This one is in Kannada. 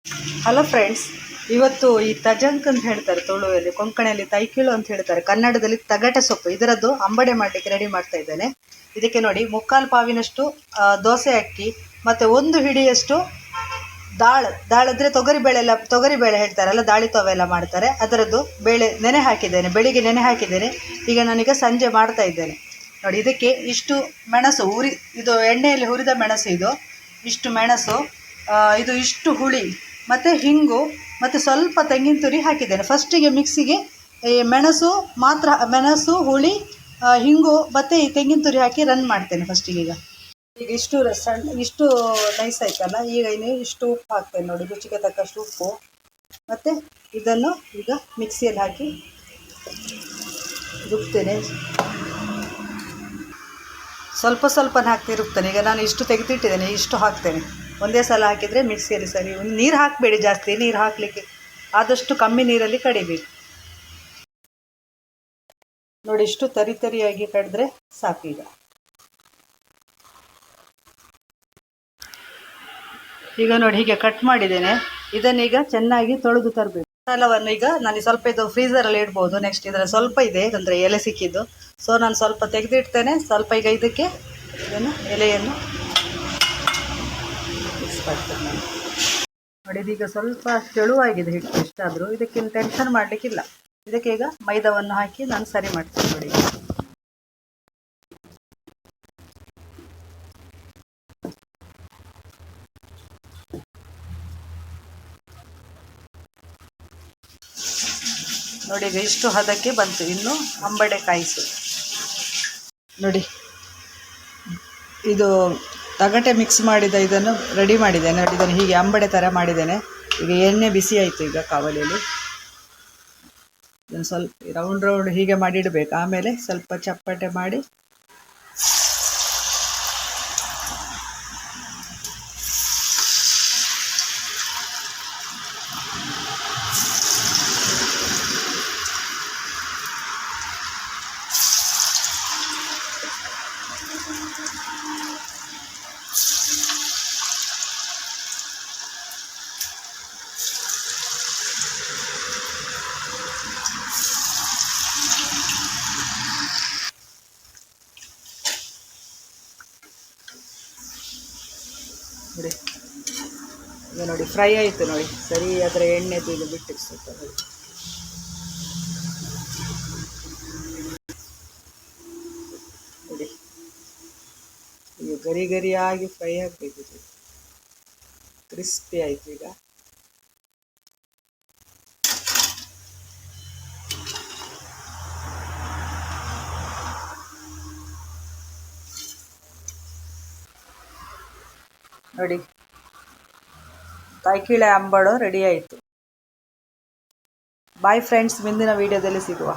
ಹಲೋ ಫ್ರೆಂಡ್ಸ್, ಇವತ್ತು ಈ ತಜಂಕ್ ಅಂತ ಹೇಳ್ತಾರೆ, ತುಳುವಲ್ಲಿ ಕೊಂಕಣಿಯಲ್ಲಿ ತೈಕಿಳು ಅಂತ ಹೇಳ್ತಾರೆ, ಕನ್ನಡದಲ್ಲಿ ತಗಟೆ ಸೊಪ್ಪು, ಇದರದ್ದು ಅಂಬಡೆ ಮಾಡಲಿಕ್ಕೆ ರೆಡಿ ಮಾಡ್ತಾ ಇದ್ದೇನೆ. ಇದಕ್ಕೆ ನೋಡಿ, ಮುಕ್ಕಾಲು ಪಾವಿನಷ್ಟು ದೋಸೆ ಅಕ್ಕಿ ಮತ್ತು ಒಂದು ಹಿಡಿಯಷ್ಟು ದಾಳಿದ್ರೆ ತೊಗರಿಬೇಳೆ ಹೇಳ್ತಾರಲ್ಲ, ದಾಳಿ ತವೆ ಎಲ್ಲ ಮಾಡ್ತಾರೆ, ಅದರದ್ದು ಬೇಳೆ ನೆನೆ ಹಾಕಿದ್ದೇನೆ. ಬೆಳಿಗ್ಗೆ ನೆನೆ ಹಾಕಿದ್ದೇನೆ. ಈಗ ನಾನೀಗ ಸಂಜೆ ಮಾಡ್ತಾ ಇದ್ದೇನೆ. ನೋಡಿ, ಇದಕ್ಕೆ ಇಷ್ಟು ಮೆಣಸು ಇದು ಎಣ್ಣೆಯಲ್ಲಿ ಹುರಿದ ಮೆಣಸು, ಇಷ್ಟು ಮೆಣಸು, ಇದು ಇಷ್ಟು ಹುಳಿ ಮತ್ತು ಹಿಂಗು ಮತ್ತು ಸ್ವಲ್ಪ ತೆಂಗಿನ ತುರಿ ಹಾಕಿದ್ದೇನೆ. ಫಸ್ಟಿಗೆ ಮಿಕ್ಸಿಗೆ ಮೆಣಸು ಹುಳಿ, ಹಿಂಗು ಮತ್ತು ಈ ತೆಂಗಿನ ತುರಿ ಹಾಕಿ ರನ್ ಮಾಡ್ತೇನೆ ಫಸ್ಟಿಗೆ. ಈಗ ಇಷ್ಟು ನೈಸ್ ಆಯ್ತಲ್ಲ, ಈಗ ಇಷ್ಟು ಉಪ್ಪು ಹಾಕ್ತೇನೆ. ನೋಡಿ, ರುಚಿಗೆ ತಕ್ಕಷ್ಟು ಉಪ್ಪು, ಮತ್ತು ಇದನ್ನು ಈಗ ಮಿಕ್ಸಿಯಲ್ಲಿ ಹಾಕಿ ರುಬ್ತೇನೆ. ಸ್ವಲ್ಪ ಹಾಕಿ ರುಬ್ತೇನೆ. ಈಗ ನಾನು ಇಷ್ಟು ತೆಗೆದಿಟ್ಟಿದ್ದೇನೆ, ಇಷ್ಟು ಹಾಕ್ತೇನೆ. ಒಂದೇ ಸಲ ಹಾಕಿದರೆ ಮಿಕ್ಸಿಯಲ್ಲಿ ಸರಿ. ನೀರು ಹಾಕಬೇಡಿ, ಜಾಸ್ತಿ ನೀರು ಹಾಕಲಿಕ್ಕೆ ಆದಷ್ಟು ಕಮ್ಮಿ ನೀರಲ್ಲಿ ಕಡಿಬೇಕು. ನೋಡಿ, ಇಷ್ಟು ತರಿಯಾಗಿ ಕಡಿದ್ರೆ ಸಾಕು. ಈಗ ನೋಡಿ, ಹೀಗೆ ಕಟ್ ಮಾಡಿದ್ದೇನೆ. ಇದನ್ನೀಗ ಚೆನ್ನಾಗಿ ತೊಳೆದು ತರಬೇಕು. ಮಸಾಲವನ್ನು ಈಗ ನಾನು ಸ್ವಲ್ಪ ಇದು ಫ್ರೀಸರಲ್ಲಿ ಇಡ್ಬೋದು. ನೆಕ್ಸ್ಟ್ ಇದರ ಸ್ವಲ್ಪ ಇದೆ, ಅಂದರೆ ಎಲೆ ಸಿಕ್ಕಿದ್ದು, ಸೊ ನಾನು ಸ್ವಲ್ಪ ತೆಗೆದಿಡ್ತೇನೆ. ಸ್ವಲ್ಪ ಈಗ ಇದಕ್ಕೆ ಎಲೆಯನ್ನು ಮಿಕ್ಸ್ ಮಾಡ್ತೇನೆ. ನೋಡಿ, ಇದೀಗ ಸ್ವಲ್ಪ ತೆಳುವಾಗಿದೆ ಹಿಟ್ಟು. ಎಷ್ಟಾದರೂ ಇದಕ್ಕಿಂತ ಟೆನ್ಷನ್ ಮಾಡಲಿಕ್ಕಿಲ್ಲ. ಇದಕ್ಕೆ ಈಗ ಮೈದಾವನ್ನು ಹಾಕಿ ನಾನು ಸರಿ ಮಾಡ್ತೇನೆ. ನೋಡಿ, ನೋಡಿ ಈಗ ಇಷ್ಟು ಹದಕ್ಕೆ ಬಂತು. ಇನ್ನು ಅಂಬಡೆ ಕಾಯಿಸು. ನೋಡಿ, ಇದು ತಗಟೆ ಮಿಕ್ಸ್ ಮಾಡಿದ ಇದನ್ನು ರೆಡಿ ಮಾಡಿದ್ದೇನೆ. ನೋಡಿ, ಇದನ್ನು ಹೀಗೆ ಅಂಬಡೆ ಥರ ಮಾಡಿದ್ದೇನೆ. ಈಗ ಎಣ್ಣೆ ಬಿಸಿ ಆಯಿತು. ಈಗ ಕಾವಲಿಯಲ್ಲಿ ಇದನ್ನು ಸ್ವಲ್ಪ ರೌಂಡ್ ಹೀಗೆ ಮಾಡಿ ಇಡಬೇಕು. ಆಮೇಲೆ ಸ್ವಲ್ಪ ಚಪ್ಪಟೆ ಮಾಡಿ ನೋಡಿ. ಈಗ ನೋಡಿ, ಫ್ರೈ ಆಯಿತು. ನೋಡಿ, ಸರಿ ಅದರ ಎಣ್ಣೆ ಇದು ಬಿಟ್ಟು ಸ್ವಲ್ಪ ನೋಡಿ, ಈಗ ಗರಿಯಾಗಿ ಫ್ರೈ ಆಗಬೇಕು. ಕ್ರಿಸ್ಪಿ ಆಯಿತು. ಈಗ ನೋಡಿ, ತೈಕಿಳೆ ಅಂಬಡು ರೆಡಿ ಆಯಿತು. ಬಾಯ್ ಫ್ರೆಂಡ್ಸ್, ಮುಂದಿನ ವಿಡಿಯೋದಲ್ಲಿ ಸಿಗುವ.